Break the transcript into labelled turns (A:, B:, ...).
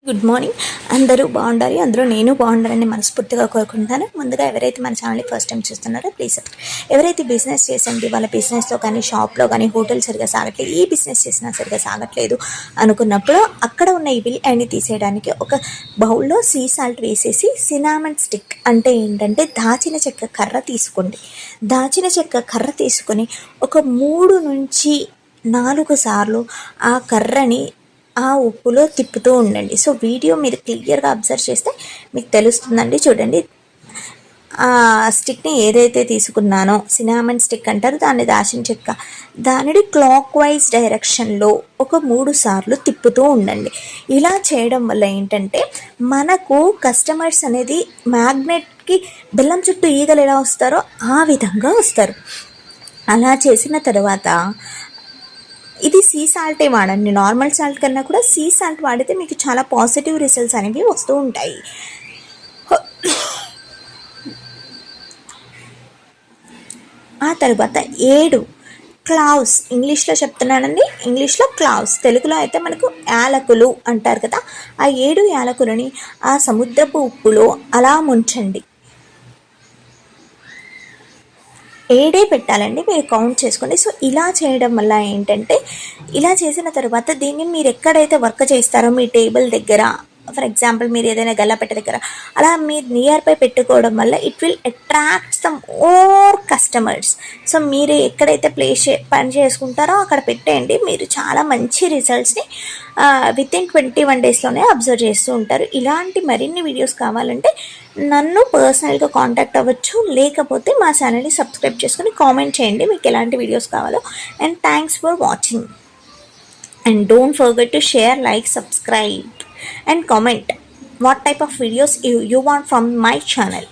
A: Good morning. అందరూ బాగుండాలి, అందరూ నేను బాగుండాలని మనస్ఫూర్తిగా కోరుకుంటాను. ముందుగా ఎవరైతే మన ఛానల్ని ఫస్ట్ టైం చూస్తున్నారో ప్లీజ్ ఎవరైతే బిజినెస్ చేసండి, వాళ్ళ బిజినెస్లో కానీ షాప్లో కానీ హోటల్ సరిగా సాగట్లేదు, ఈ బిజినెస్ చేసినా సరిగా సాగట్లేదు అనుకున్నప్పుడు అక్కడ ఉన్న ఈ బిల్ అండ్ తీసేయడానికి ఒక బౌల్లో సీ సాల్ట్ వేసేసి సినామన్ స్టిక్ అంటే ఏంటంటే దాచిన చెక్క కర్ర తీసుకోండి. దాచిన చెక్క కర్ర తీసుకొని ఒక 3 నుంచి 4 సార్లు ఆ కర్రని ఆ ఉప్పులో తిప్పుతూ ఉండండి. సో వీడియో మీరు క్లియర్గా అబ్జర్వ్ చేస్తే మీకు తెలుస్తుందండి. చూడండి, ఆ స్టిక్ని ఏదైతే తీసుకున్నానో సినామన్ స్టిక్ అంటారు, దాన్ని దాచిన చెక్క, దానిని క్లాక్ వైజ్ డైరెక్షన్లో ఒక 3 సార్లు తిప్పుతూ ఉండండి. ఇలా చేయడం వల్ల ఏంటంటే మనకు కస్టమర్స్ అనేది మ్యాగ్నెట్కి బెల్లం చుట్టూ ఈగలు ఎలా వస్తారో ఆ విధంగా వస్తారు. అలా చేసిన తర్వాత ఇది సీ సాల్టే వాడండి. నార్మల్ సాల్ట్ కన్నా కూడా సీ సాల్ట్ వాడితే మీకు చాలా పాజిటివ్ రిజల్ట్స్ అనేవి వస్తూ ఉంటాయి. ఆ తర్వాత 7 క్లావ్స్, ఇంగ్లీష్లో చెప్తున్నానండి, ఇంగ్లీష్లో క్లావ్స్, తెలుగులో అయితే మనకు యాలకులు అంటారు కదా. ఆ 7 యాలకులని ఆ సముద్రపు ఉప్పులో అలా ముంచండి. 7 పెట్టాలండి, మీరు కౌంట్ చేసుకోండి. సో ఇలా చేయడం వల్ల ఏంటంటే, ఇలా చేసిన తర్వాత దీన్ని మీరు ఎక్కడైతే వర్క్ చేస్తారో మీ టేబుల్ దగ్గర, ఫర్ ఎగ్జాంపుల్ మీరు ఏదైనా గల్లపెట్ట దగ్గర అలా మీరు నియర్ బై పెట్టుకోవడం వల్ల it will attract some more customers. So మీరు ఎక్కడైతే పని చేసుకుంటారో అక్కడ పెట్టేయండి. మీరు చాలా మంచి రిజల్ట్స్ని వితిన్ 21 డేస్లోనే అబ్జర్వ్ చేస్తూ ఉంటారు. ఇలాంటి మరిన్ని వీడియోస్ కావాలంటే నన్ను పర్సనల్గా కాంటాక్ట్ అవ్వచ్చు, లేకపోతే మా ఛానల్ని సబ్స్క్రైబ్ చేసుకుని కామెంట్ చేయండి మీకు ఎలాంటి వీడియోస్ కావాలో. And thanks for watching. And don't forget to share, like, subscribe and comment what type of videos you want from my channel.